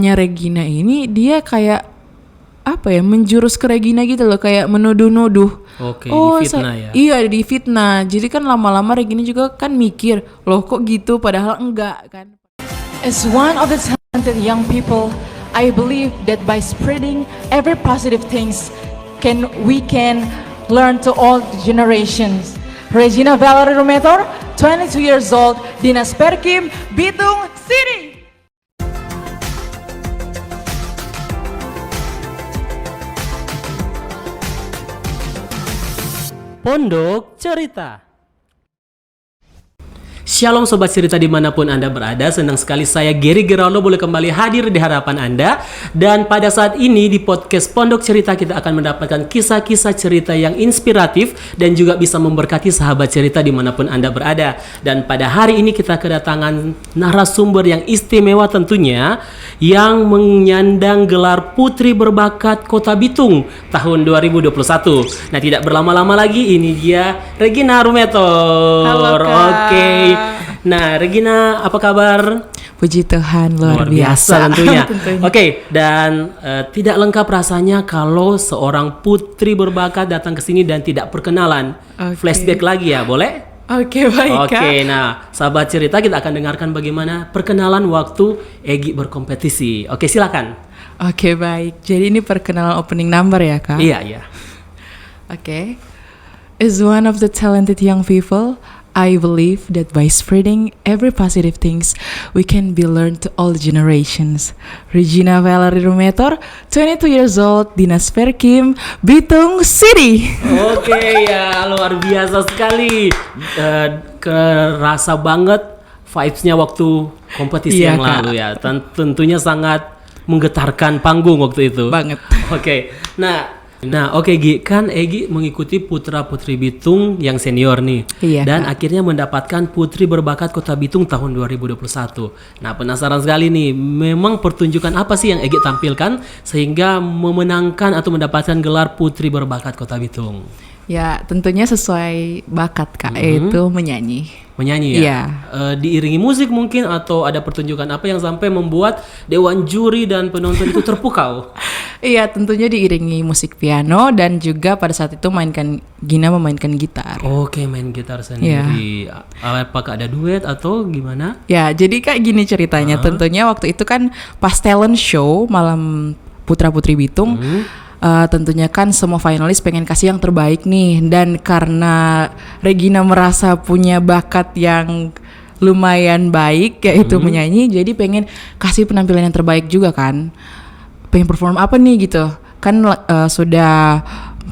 Regina ini dia kayak apa ya, menjurus ke Regina gitu loh, kayak menuduh-nuduh. Oke, difitnah ya. Iya, difitnah. Jadi kan lama-lama Regina juga kan mikir, loh kok gitu, padahal enggak kan. As one of the talented young people, I believe that by spreading every positive things, we can learn to all generations. Regina Valerie Rumetor, 22 years old, Dinas Perkim, Bitung City. Pondok Cerita. Shalom Sobat Cerita dimanapun Anda berada. Senang sekali saya Gary Geraldo boleh kembali hadir di hadapan Anda. Dan pada saat ini di podcast Pondok Cerita kita akan mendapatkan kisah-kisah cerita yang inspiratif dan juga bisa memberkati sahabat cerita dimanapun Anda berada. Dan pada hari ini kita kedatangan narasumber yang istimewa tentunya, yang menyandang gelar Putri Berbakat Kota Bitung tahun 2021. Nah, tidak berlama-lama lagi, ini dia Regina Rumetor. Halo, Kak. Oke. Nah, Regina, apa kabar? Puji Tuhan, luar biasa tentunya. Oke, dan tidak lengkap rasanya kalau seorang putri berbakat datang ke sini dan tidak perkenalan. Flashback lagi ya, boleh? Oke, baik, Kak. Oke, nah, sahabat cerita, kita akan dengarkan bagaimana perkenalan waktu Egy berkompetisi. Oke, silakan. Oke, baik. Jadi ini perkenalan opening number ya, Kak? Iya. Oke. As one of the talented young people, I believe that by spreading every positive things, we can be learned to all generations. Regina Valerie Rumetor, 22 years old, Dinas Perkim, Bitung City. Oke, ya, luar biasa sekali. Kerasa banget vibes-nya waktu kompetisi yang Kak. lalu ya. Tentunya sangat menggetarkan panggung waktu itu. Banget. Oke. Oke Gi, kan Egy mengikuti putra-putri Bitung yang senior nih. Iya, dan Kak. akhirnya mendapatkan Putri Berbakat Kota Bitung tahun 2021. Nah, penasaran sekali nih, memang pertunjukan apa sih yang Egy tampilkan sehingga memenangkan atau mendapatkan gelar Putri Berbakat Kota Bitung? Ya, tentunya sesuai bakat, Kak, yaitu menyanyi. Menyanyi ya? Iya. Diiringi musik mungkin, atau ada pertunjukan apa yang sampai membuat dewan juri dan penonton itu terpukau? Iya, tentunya diiringi musik piano dan juga pada saat itu Gina memainkan gitar. Oke, main gitar sendiri. Apakah ada duet atau gimana? Ya, jadi kayak gini ceritanya. Tentunya waktu itu kan pas talent show malam Putra-Putri Bitung, tentunya kan semua finalis pengen kasih yang terbaik nih. Dan karena Regina merasa punya bakat yang lumayan baik, yaitu menyanyi, jadi pengen kasih penampilan yang terbaik juga kan. Pengen perform apa nih gitu. Kan sudah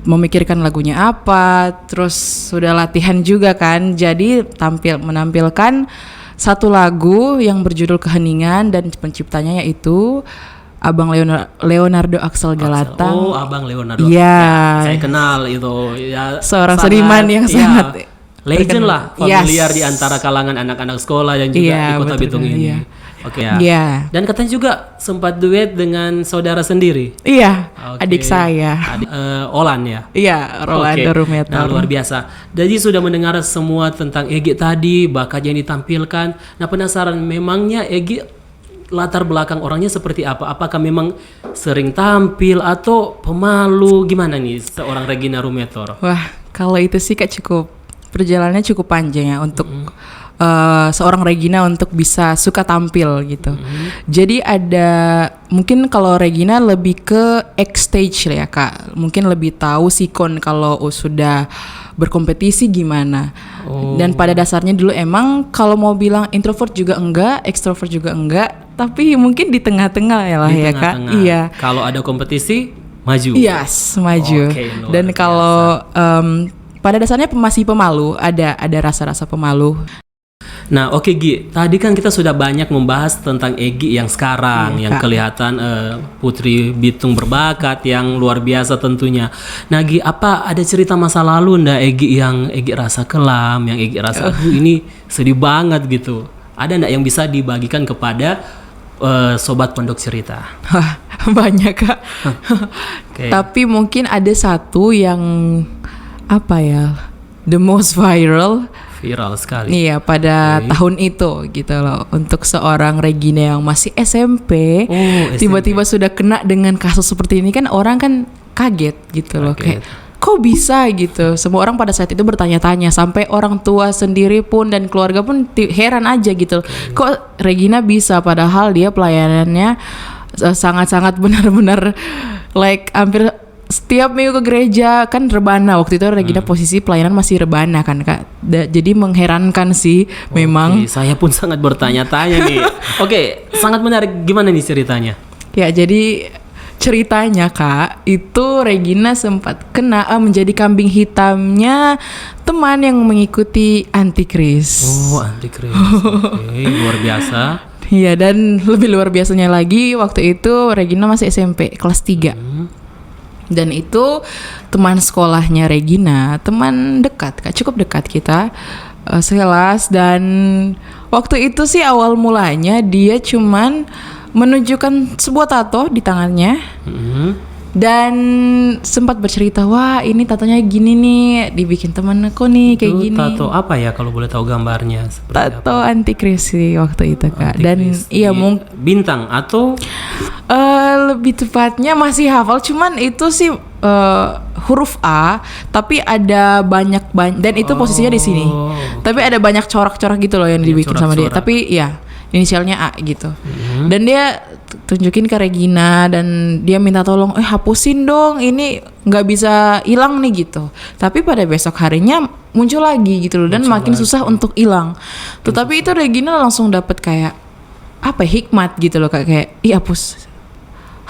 memikirkan lagunya apa, terus sudah latihan juga kan. Jadi menampilkan satu lagu yang berjudul Keheningan dan penciptanya yaitu Abang Leonardo Axel Galata. Oh, Abang Leonardo. Iya. Ya, saya kenal itu. Ya, Seorang seniman yang sangat legend lah, familiar Yes. di antara kalangan anak-anak sekolah dan juga di Kota Bitung ini. Iya. Oke ya. Iya. Dan katanya juga sempat duet dengan saudara sendiri. Iya, Oke. adik saya. Olan ya. Iya, Rolando Oke. Rumetor. Nah, luar biasa. Jadi sudah mendengar semua tentang Egy tadi, bakat yang ditampilkan. Nah, penasaran memangnya Egy latar belakang orangnya seperti apa? Apakah memang sering tampil atau pemalu? Gimana nih seorang Regina Rumetor? Wah, kalau itu sih Kak perjalanannya cukup panjang ya untuk seorang Regina untuk bisa suka tampil gitu. Jadi mungkin kalau Regina lebih ke stage lah ya Kak. Mungkin lebih tahu sikon kalau sudah berkompetisi gimana. Dan pada dasarnya dulu emang kalau mau bilang introvert juga enggak, extrovert juga enggak, tapi mungkin di tengah-tengah ya lah ya Kak. Iya. Kalau ada kompetisi maju. Yes, maju. Oke, luar Dan biasa. kalau pada dasarnya masih pemalu, ada rasa-rasa pemalu. Nah, oke Gi, tadi kan kita sudah banyak membahas tentang Egy yang sekarang, yang Kak. kelihatan Putri Bitung berbakat yang luar biasa tentunya. Nah Gi, apa ada cerita masa lalu ndak Egy yang Egy rasa kelam, yang Egy rasa ini sedih banget gitu? Ada ndak yang bisa dibagikan kepada sobat Pondok Cerita? Wah, banyak Kak. Oke. Tapi mungkin ada satu yang apa ya, the most viral Viral sekali. Iya, pada Oke. tahun itu gitu loh. Untuk seorang Regina yang masih SMP, SMP. tiba-tiba sudah kena dengan kasus seperti ini kan orang kan kaget gitu loh. Kaget. Kayak kok bisa gitu. Semua orang pada saat itu bertanya-tanya, sampai orang tua sendiri pun dan keluarga pun heran aja gitu. Kok Regina bisa, padahal dia pelayanannya sangat-sangat benar-benar like hampir setiap minggu ke gereja. Kan rebana waktu itu Regina posisi pelayanan masih rebana kan Kak. Jadi mengherankan sih memang. Oke, saya pun sangat bertanya-tanya nih. Oke, sangat menarik. Gimana nih ceritanya? Ya jadi ceritanya Kak, itu Regina sempat kena menjadi kambing hitamnya teman yang mengikuti Antikris. Oh, Antikris. Oke, luar biasa. Iya, dan lebih luar biasanya lagi waktu itu Regina masih SMP kelas 3. Dan itu teman sekolahnya Regina, teman dekat Kak, cukup dekat kita sekelas. Dan waktu itu sih awal mulanya dia cuman menunjukkan sebuah tato di tangannya dan sempat bercerita, wah ini tatonya gini nih, dibikin temanku nih kayak Itu gini. tato apa ya kalau boleh tahu gambarnya? Seperti Tato apa? Antikris sih waktu itu Kak. Dan Antikris iya di bintang atau lebih tepatnya masih hafal, cuman itu sih huruf A tapi ada banyak dan itu posisinya di sini. Oh. Tapi ada banyak corak-corak gitu loh yang dibikin sama dia. corak-corak. Tapi ya inisialnya A gitu. Dan dia tunjukin ke Regina dan dia minta tolong, hapusin dong, ini nggak bisa hilang nih gitu. Tapi pada besok harinya muncul lagi gitu loh, dan makin susah untuk hilang. Tetapi itu Regina langsung dapet kayak apa ya, hikmat gitu loh, kayak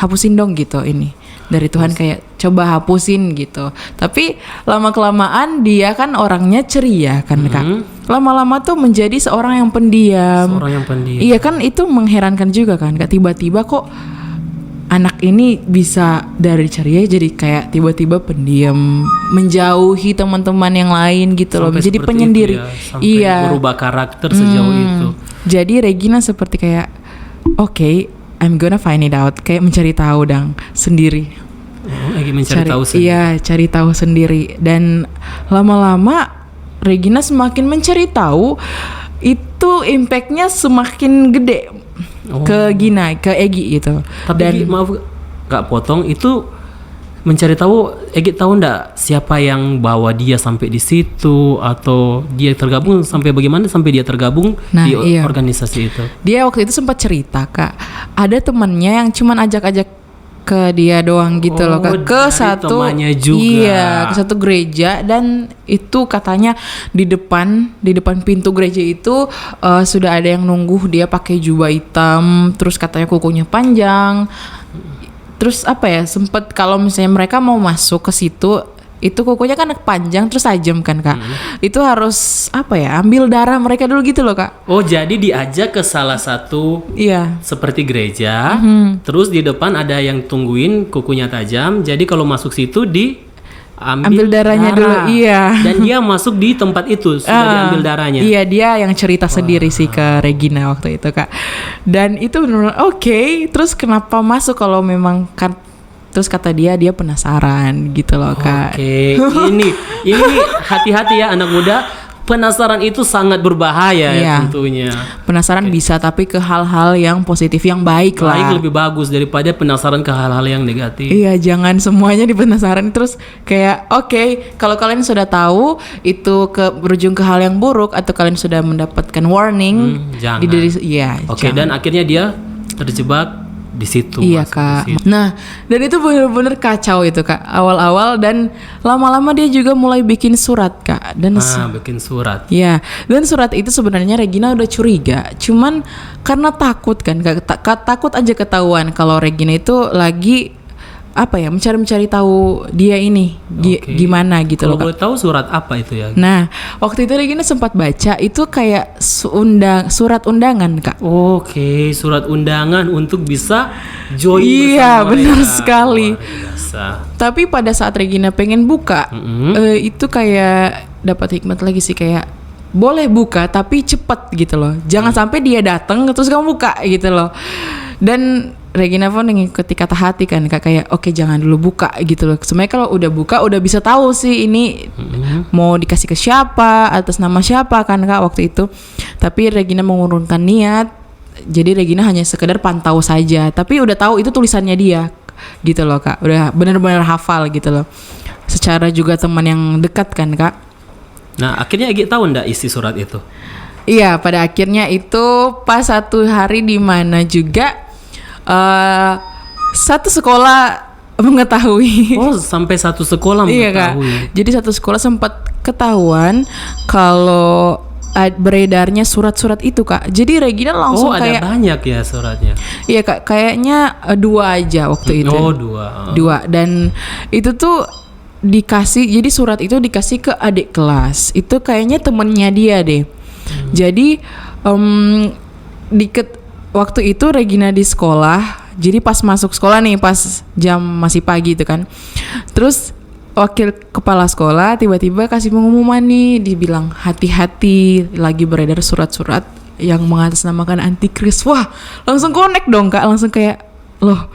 hapusin dong gitu ini dari Tuhan, kayak coba hapusin gitu. Tapi lama kelamaan dia kan orangnya ceria kan Kak. Lama-lama tuh menjadi seorang yang pendiam. seorang yang pendiam? Iya kan, itu mengherankan juga kan Kak, tiba-tiba kok anak ini bisa dari ceria jadi kayak tiba-tiba pendiam, menjauhi teman-teman yang lain gitu loh, Sampai menjadi seperti penyendiri. itu ya, sampai berubah karakter sejauh itu. Jadi Regina seperti kayak oke, I'm gonna find it out, kayak mencari tahu dong sendiri. Lagi mencari tahu sendiri. Iya, cari tahu sendiri. Dan lama-lama Regina semakin mencari tahu, itu impactnya semakin gede ke Gina, ke Egi gitu. Tapi Dan maaf gak potong, itu mencari tahu, Egi tahu ndak siapa yang bawa dia sampai di situ, atau dia tergabung sampai bagaimana sampai dia tergabung di iya. organisasi itu? Dia waktu itu sempat cerita Kak, ada temannya yang cuman ajak-ajak ke dia doang gitu loh Kak, ke dari satu temannya juga. Iya, ke satu gereja, dan itu katanya di depan pintu gereja itu sudah ada yang nunggu dia pakai jubah hitam, terus katanya kukunya panjang. Terus apa ya, sempet kalau misalnya mereka mau masuk ke situ, itu kukunya kan panjang terus tajam kan Kak. Itu harus apa ya, ambil darah mereka dulu gitu loh Kak. Oh, jadi diajak ke salah satu Iya. seperti gereja, terus di depan ada yang tungguin kukunya tajam. Jadi kalau masuk situ Ambil darahnya dulu, iya. Dan dia masuk di tempat itu sudah diambil darahnya. Iya, dia yang cerita sendiri sih ke Regina waktu itu Kak. Dan itu benar-benar oke. Terus kenapa masuk kalau memang kan? Terus kata dia penasaran gitu loh Kak. Oke, ini hati-hati ya anak muda. Penasaran itu sangat berbahaya ya Iya. tentunya. Penasaran bisa, tapi ke hal-hal yang positif, yang baik lah. Baik, lebih bagus daripada penasaran ke hal-hal yang negatif. Iya, jangan semuanya dipenasaran terus kayak oke, kalau kalian sudah tahu itu berujung ke hal yang buruk atau kalian sudah mendapatkan warning jangan. di diri, iya. Oke, jangan. dan akhirnya dia terjebak di situ. Iya masuk Kak. di situ. Nah, dan itu bener-bener kacau itu Kak, awal-awal, dan lama-lama dia juga mulai bikin surat Kak. Dan Bikin surat. ya, dan surat itu sebenarnya Regina udah curiga, cuman karena takut kan Kak, takut aja ketahuan kalau Regina itu lagi apa ya, mencari tahu dia ini Oke. gimana gitu Kalau loh Kak. boleh tahu surat apa itu ya? Nah, waktu itu Regina sempat baca itu kayak surat undangan Kak. Oke, surat undangan untuk bisa join Iya, bersama benar mereka. sekali. Luar biasa. Tapi pada saat Regina pengen buka, itu kayak dapat hikmat lagi sih, kayak boleh buka tapi cepet gitu loh. Jangan sampai dia datang terus kamu buka gitu loh. Dan Regina pun ngikuti kata hati kan Kak, kayak oke, jangan dulu buka gitu loh. Sebenarnya kalau udah buka udah bisa tahu sih ini mau dikasih ke siapa, atas nama siapa kan Kak waktu itu. Tapi Regina mengurungkan niat. Jadi Regina hanya sekedar pantau saja, tapi udah tahu itu tulisannya dia gitu loh Kak. Udah benar-benar hafal gitu loh. Secara juga teman yang dekat kan Kak. Nah, akhirnya Egi tahu ndak isi surat itu? Iya, pada akhirnya itu pas satu hari di mana juga satu sekolah mengetahui. Oh, sampai satu sekolah Iya Kak. mengetahui. Jadi satu sekolah sempat ketahuan kalau beredarnya surat-surat itu Kak. Jadi Regina langsung ada kayak banyak ya suratnya. iya Kak, kayaknya 2 aja waktu itu. Oh, 2. 2, dan itu tuh dikasih, jadi surat itu dikasih ke adik kelas. Itu kayaknya temennya dia deh. Jadi waktu itu Regina di sekolah. Jadi pas masuk sekolah nih, pas jam masih pagi itu kan. Terus wakil kepala sekolah tiba-tiba kasih pengumuman nih, dibilang hati-hati lagi beredar surat-surat yang mengatasnamakan antikris. Wah, langsung connect dong Kak, langsung kayak loh,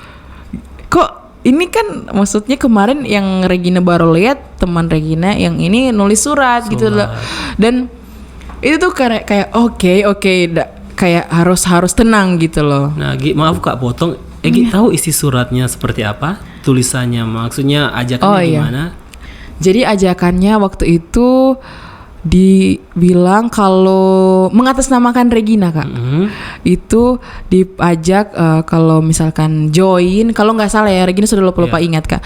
kok ini kan maksudnya kemarin yang Regina baru lihat teman Regina yang ini nulis surat gitu loh. Dan itu tuh kayak oke, kayak harus tenang gitu loh. Nah, maaf Kak potong. Egi tahu isi suratnya seperti apa? Tulisannya maksudnya ajakannya gimana? Jadi ajakannya waktu itu dibilang kalau mengatasnamakan Regina Kak. Itu diajak kalau misalkan join, kalau nggak salah ya, Regina sudah lupa ingat Kak.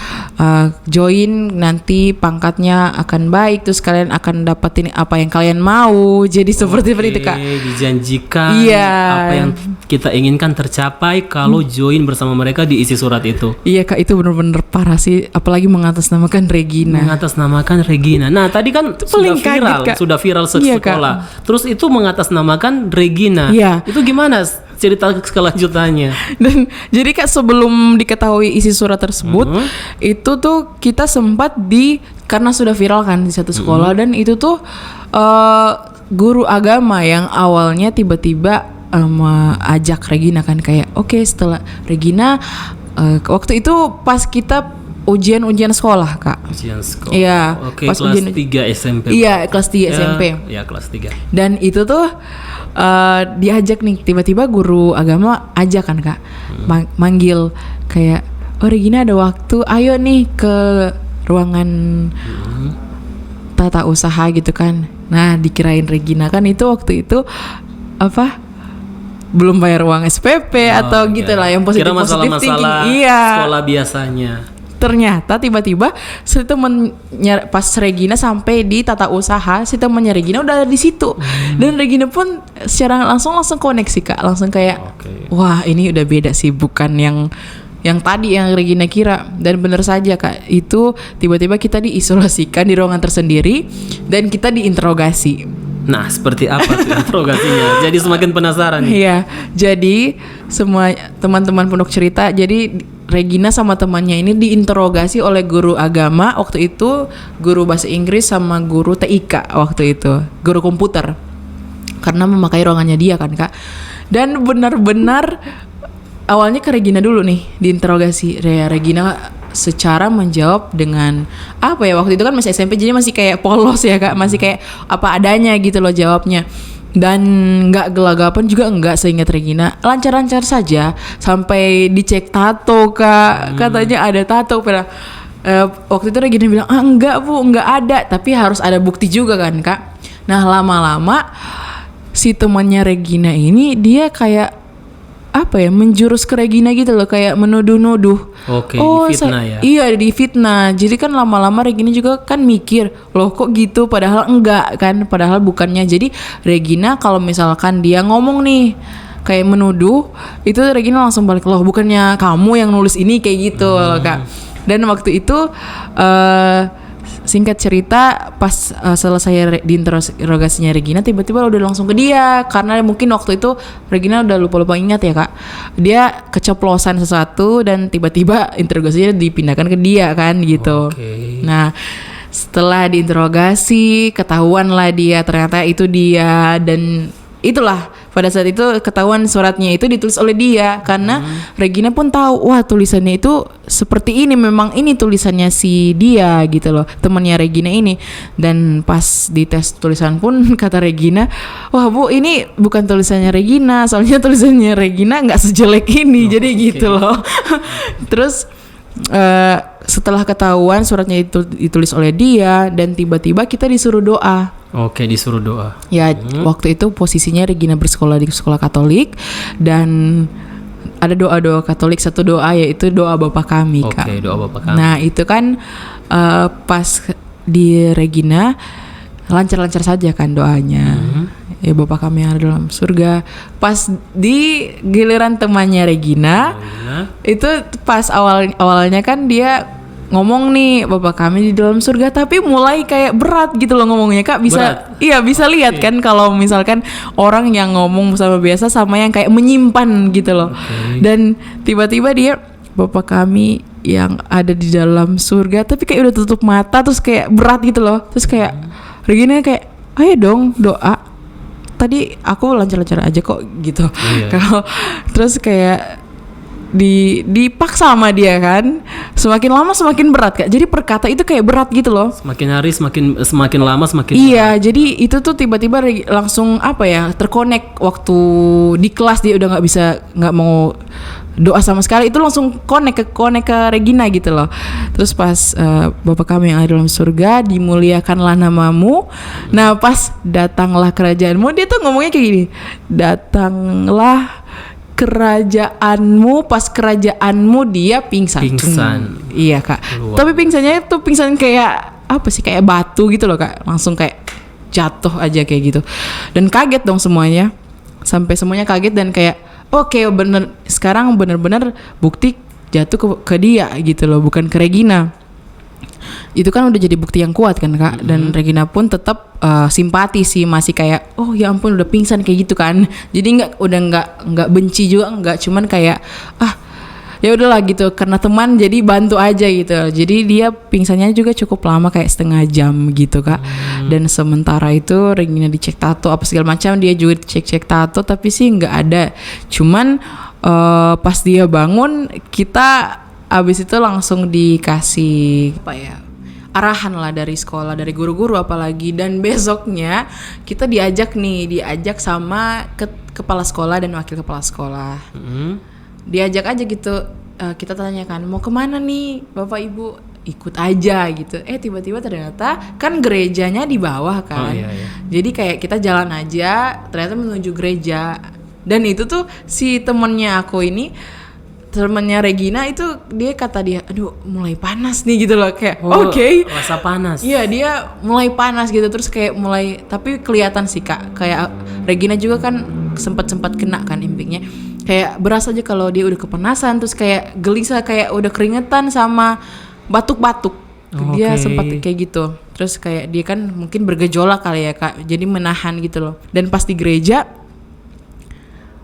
Join nanti pangkatnya akan baik, terus kalian akan dapetin apa yang kalian mau. Jadi seperti itu Kak. Dijanjikan apa yang kita inginkan tercapai kalau join bersama mereka diisi surat itu. Iya Kak, itu benar-benar parah sih, apalagi mengatasnamakan Regina. Mengatasnamakan Regina. Nah, tadi kan sudah viral, kaget, Kak. sudah viral Iya, sekolah. Kak. Terus itu mengatasnamakan Regina. Iya. Itu gimana cerita kelanjutannya? Dan jadi Kak, sebelum diketahui isi surat tersebut, itu tuh kita sempat karena sudah viral kan di satu sekolah, dan itu tuh guru agama yang awalnya tiba-tiba ajak Regina kan, kayak oke, setelah Regina waktu itu pas kita ujian sekolah Kak. Ujian sekolah. Iya. Oke, kelas 3 SMP. Iya, kelas 3 SMP. Iya, kelas 3. Dan itu tuh diajak nih, tiba-tiba guru agama ajak kan Kak, manggil kayak, oh Regina ada waktu, ayo nih ke ruangan tata usaha gitu kan. Nah, dikirain Regina kan itu waktu itu belum bayar uang SPP atau gitu lah, yang positif thinking. Iya. Sekolah biasanya. Ternyata tiba-tiba si temennya, pas Regina sampai di tata usaha, si temennya Regina udah ada di situ. Dan Regina pun secara langsung koneksi Kak, langsung kayak wah, ini udah beda sih, bukan yang tadi yang Regina kira. Dan benar saja Kak, itu tiba-tiba kita diisolasikan di ruangan tersendiri dan kita diinterogasi. Nah, seperti apa tuh interogasinya? Jadi semakin penasaran nih. Iya, jadi semua teman-teman Pondok Cerita, jadi Regina sama temannya ini diinterogasi oleh guru agama waktu itu, guru bahasa Inggris sama guru TIK waktu itu, guru komputer, karena memakai ruangannya dia kan Kak. Dan benar-benar awalnya ke Regina dulu nih diinterogasi. Regina secara menjawab dengan apa ya, waktu itu kan masih SMP, jadi masih kayak polos ya Kak, masih kayak apa adanya gitu loh jawabnya. Dan nggak gelagapan juga enggak, seingat Regina lancar-lancar saja, sampai dicek tato Kak. Katanya ada tato pada waktu itu Regina bilang enggak Bu, enggak ada, tapi harus ada bukti juga kan Kak. Nah, lama-lama si temannya Regina ini dia kayak menjurus ke Regina gitu loh, kayak menuduh-nuduh. Oke, difitnah ya. Iya, difitnah. Jadi kan lama-lama Regina juga kan mikir, loh kok gitu, padahal enggak kan, padahal bukannya. Jadi Regina kalau misalkan dia ngomong nih kayak menuduh, itu Regina langsung balik, loh bukannya kamu yang nulis ini, kayak gitu loh Kak. Dan waktu itu singkat cerita, pas selesai diinterogasinya Regina, tiba-tiba udah langsung ke dia, karena mungkin waktu itu Regina udah lupa ingat ya Kak, dia keceplosan sesuatu dan tiba-tiba interogasinya dipindahkan ke dia kan gitu. Nah, setelah diinterogasi ketahuan lah dia ternyata itu dia, dan itulah pada saat itu ketahuan suratnya itu ditulis oleh dia karena Regina pun tahu wah tulisannya itu seperti ini, memang ini tulisannya si dia gitu loh, temannya Regina ini. Dan pas di tes tulisan pun kata Regina, wah Bu ini bukan tulisannya Regina, soalnya tulisannya Regina nggak sejelek ini. Jadi gitu loh. Terus setelah ketahuan suratnya itu ditulis oleh dia dan tiba-tiba kita disuruh doa. Oke, disuruh doa. Ya, waktu itu posisinya Regina bersekolah di sekolah Katolik dan ada doa-doa Katolik, satu doa yaitu doa Bapa Kami, Kak. Oke, doa Bapa Kami. Nah, itu kan pas di Regina lancar-lancar saja kan doanya. Ya Bapa Kami yang ada dalam surga. Pas di giliran temannya Regina, itu pas awalnya kan dia ngomong nih Bapa Kami di dalam surga, tapi mulai kayak berat gitu loh ngomongnya, Kak. Bisa lihat kan kalau misalkan orang yang ngomong sama biasa sama yang kayak menyimpan gitu loh. Dan tiba-tiba dia Bapa Kami yang ada di dalam surga, tapi kayak udah tutup mata terus kayak berat gitu loh. Terus kayak Regina kayak ayo dong doa. Tadi aku lancar-lancar aja kok gitu. Kalau terus kayak dipaksa sama dia kan, semakin lama semakin berat, Kak. Jadi perkata itu kayak berat gitu loh. Semakin hari semakin lama semakin iya berat. Jadi itu tuh tiba-tiba langsung apa ya, terkonek waktu di kelas dia udah nggak mau doa sama sekali, itu langsung konek ke Regina gitu loh. Terus pas Bapa Kami yang ada dalam surga, dimuliakanlah namamu. Nah pas datanglah kerajaanmu, dia tuh ngomongnya kayak gini, datanglah kerajaanmu, pas kerajaanmu dia pingsan. Iya, Kak. Tapi pingsannya itu pingsan kayak apa sih, kayak batu gitu loh, Kak. Langsung kayak jatuh aja kayak gitu. Dan kaget dong semuanya. Sampai semuanya kaget dan kayak oke, bener, sekarang bener-bener bukti jatuh ke dia gitu loh, bukan ke Regina. Itu kan udah jadi bukti yang kuat kan, Kak. Dan Regina pun tetap simpati sih, masih kayak oh ya ampun udah pingsan kayak gitu kan. Jadi nggak benci juga, nggak, cuman kayak ya udahlah gitu, karena teman jadi bantu aja gitu. Jadi dia pingsannya juga cukup lama, kayak setengah jam gitu, Kak. Dan sementara itu Regina dicek tato apa segala macam, dia juga cek tato tapi sih nggak ada. Cuman pas dia bangun, kita abis itu langsung dikasih apa ya, arahan lah dari sekolah, dari guru-guru apalagi. Dan besoknya kita diajak sama kepala sekolah dan wakil kepala sekolah. Diajak aja gitu, kita tanyakan mau kemana nih Bapak Ibu, ikut aja gitu. Tiba-tiba ternyata kan gerejanya di bawah kan. Jadi kayak kita jalan aja, ternyata menuju gereja. Dan itu tuh si temennya Regina itu, dia kata dia, aduh mulai panas nih gitu loh, kayak oke. Rasa panas. Iya, dia mulai panas gitu, terus kayak mulai, tapi kelihatan sih, Kak, kayak Regina juga kan sempat kena kan impingnya, kayak berasa aja kalau dia udah kepanasan, terus kayak gelisah, kayak udah keringetan sama batuk-batuk. Dia sempat kayak gitu. Terus kayak dia kan mungkin bergejolak kali ya, Kak, jadi menahan gitu loh. Dan pas di gereja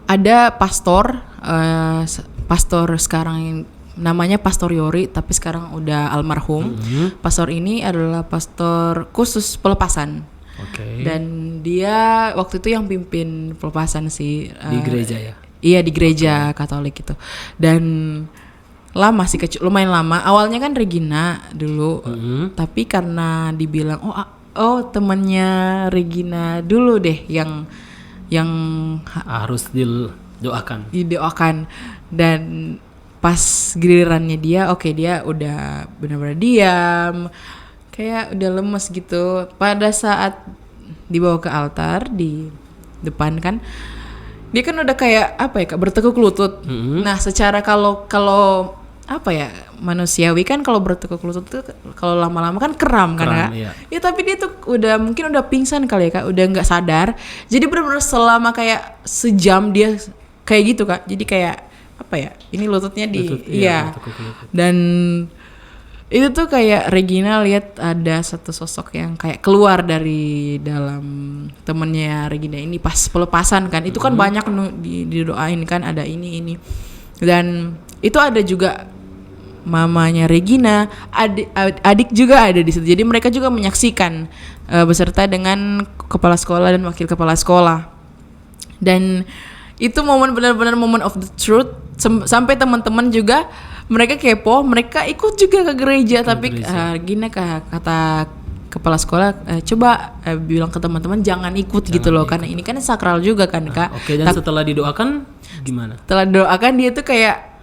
ada pastor sekarang yang namanya Pastor Yori, tapi sekarang udah almarhum. Pastor ini adalah pastor khusus pelepasan. Dan dia waktu itu yang pimpin pelepasan sih di gereja ya. Iya, di gereja Katolik itu. Dan lama sih, lumayan lama. Awalnya kan Regina dulu, tapi karena dibilang temannya Regina dulu deh yang harus didoakan. Dan pas gilirannya dia, dia udah benar-benar diam, kayak udah lemes gitu. Pada saat dibawa ke altar di depan kan, dia kan udah kayak apa ya, Kak, bertekuk lutut. Nah secara kalau apa ya, manusiawi kan kalau bertekuk lutut tuh kalau lama-lama kan kram kan, Kak. Ya tapi dia tuh mungkin udah pingsan kali ya, Kak, udah nggak sadar. Jadi benar-benar selama kayak sejam dia kayak gitu, Kak. Jadi kayak apa ya, ini lututnya dan itu tuh kayak Regina lihat ada satu sosok yang kayak keluar dari dalam temennya Regina ini pas pelepasan kan. Itu kan banyak didoain kan, ada ini dan itu ada juga mamanya Regina, adik juga ada di situ. Jadi mereka juga menyaksikan beserta dengan kepala sekolah dan wakil kepala sekolah. Dan itu momen benar-benar moment of the truth. Sampai teman-teman juga mereka kepo, mereka ikut juga ke gereja. Tapi gini kata kepala sekolah, coba bilang ke teman-teman jangan ikut gitu loh, karena ini kan sakral juga kan Kak. Oke, dan setelah didoakan gimana? Setelah doakan dia tuh kayak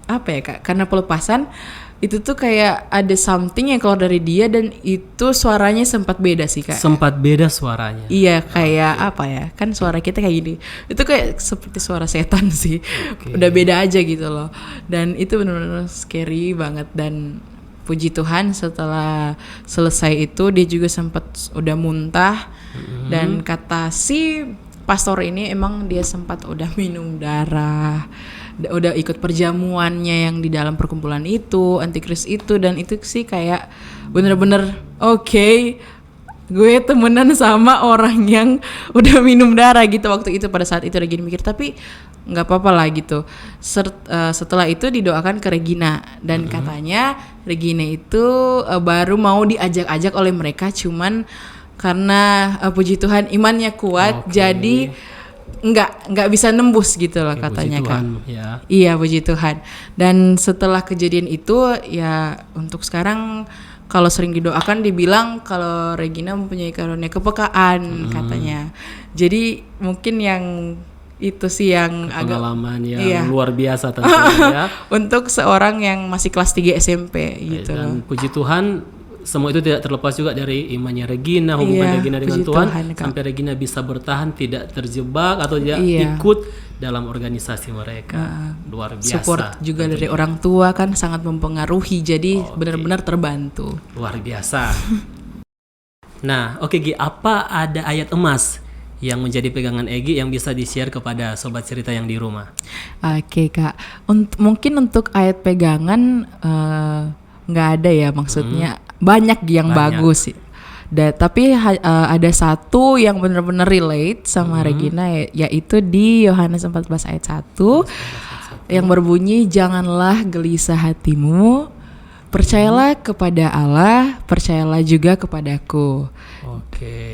apa ya Kak? Karena pelepasan itu tuh kayak ada something yang keluar dari dia, dan itu suaranya sempat beda sih Kak. Sempat beda suaranya. Iya, kayak apa ya? Kan suara kita kayak gini. Itu kayak seperti suara setan sih. Udah beda aja gitu loh. Dan itu benar-benar scary banget. Dan puji Tuhan setelah selesai itu dia juga sempat udah muntah. Dan kata si pastor ini emang dia sempat udah minum darah, udah ikut perjamuannya yang di dalam perkumpulan itu, antikris itu, dan itu sih kayak bener-bener oke, gue temenan sama orang yang udah minum darah gitu waktu itu. Pada saat itu lagi mikir, tapi nggak apa-apa lah gitu. Setelah itu didoakan ke Regina, dan katanya Regina itu baru mau diajak-ajak oleh mereka, cuman karena puji Tuhan imannya kuat, jadi nggak bisa nembus gitu loh katanya Kak. Ya. Iya, puji Tuhan. Dan setelah kejadian itu ya untuk sekarang kalau sering didoakan dibilang kalau Regina mempunyai karunia kepekaan katanya. Jadi mungkin yang itu sih yang pengalaman agak yang luar biasa tentunya ya. Untuk seorang yang masih kelas 3 SMP gitu loh. Dan puji Tuhan semua itu tidak terlepas juga dari imannya Regina, hubungan Regina dengan Tuhan, sampai Regina bisa bertahan, tidak terjebak atau tidak ikut dalam organisasi mereka. Luar biasa. Support juga dari orang tua kan sangat mempengaruhi, jadi benar-benar terbantu. Luar biasa. Nah, Gi, apa ada ayat emas yang menjadi pegangan Egi yang bisa di-share kepada sobat cerita yang di rumah? Oke Kak, mungkin untuk ayat pegangan nggak ada ya, maksudnya banyak yang bagus sih. Tapi ada satu yang benar-benar relate sama Regina, yaitu di Yohanes 14 ayat 1 yang berbunyi, janganlah gelisah hatimu, percayalah kepada Allah, percayalah juga kepadaku.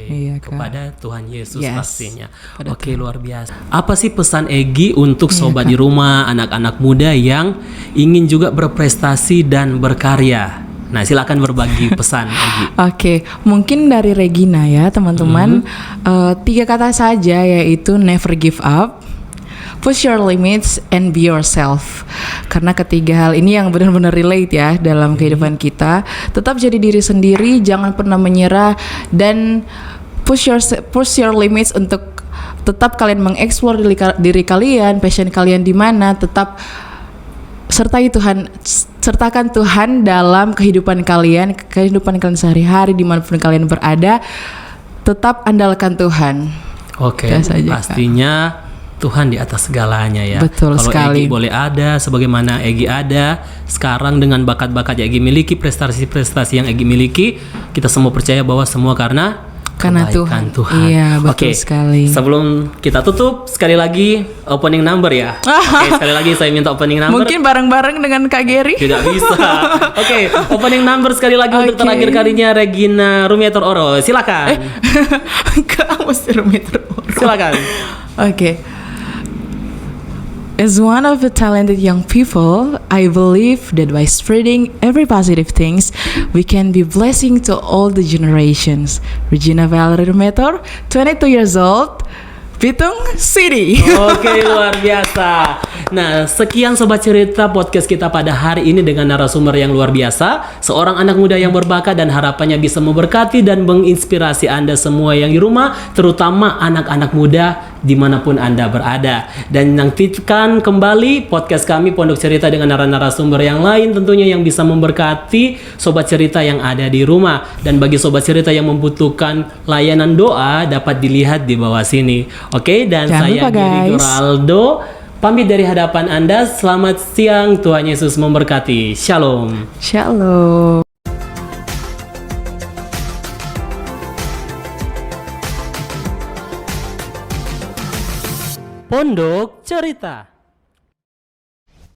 Iya, kepada Tuhan Yesus pastinya. Luar biasa. Apa sih pesan Egi untuk sobat di rumah, anak-anak muda yang ingin juga berprestasi dan berkarya? Nah, silakan berbagi pesan Egi. Mungkin dari Regina ya teman-teman, 3 kata saja, yaitu never give up, push your limits, and be yourself. Karena ketiga hal ini yang benar-benar relate ya dalam kehidupan kita. Tetap jadi diri sendiri, jangan pernah menyerah, dan push your limits untuk tetap kalian mengeksplor diri kalian, passion kalian di mana, tetap sertakan Tuhan dalam kehidupan kalian sehari-hari dimanapun kalian berada. Tetap andalkan Tuhan. Pastinya Tuhan di atas segalanya ya. Betul sekali. Egi boleh ada sebagaimana Egi ada sekarang dengan bakat-bakat yang Egi miliki, prestasi-prestasi yang Egi miliki, kita semua percaya bahwa semua karena Tuhan. Iya, betul sekali. Sebelum kita tutup, sekali lagi opening number ya. Sekali lagi saya minta opening number. Mungkin bareng-bareng dengan Kak Geri. Tidak bisa. Opening number sekali lagi untuk terakhir kalinya Regina Rumiator Oro. Silakan. Kamu mesti Rumiator Oro. Silakan. As one of the talented young people, I believe that by spreading every positive things, we can be blessing to all the generations. Regina Valerie Rumiator, 22 years old, Bitung City. Luar biasa. Nah, sekian sobat cerita podcast kita pada hari ini dengan narasumber yang luar biasa, seorang anak muda yang berbakat dan harapannya bisa memberkati dan menginspirasi Anda semua yang di rumah, terutama anak-anak muda dimanapun Anda berada. Dan nantikan kembali podcast kami Pondok Cerita dengan narasumber yang lain tentunya yang bisa memberkati sobat cerita yang ada di rumah. Dan bagi sobat cerita yang membutuhkan layanan doa dapat dilihat di bawah sini. Dan jangan saya Geri Geraldo pamit dari hadapan Anda. Selamat siang, Tuhan Yesus memberkati. Shalom. Shalom. Pondok Cerita.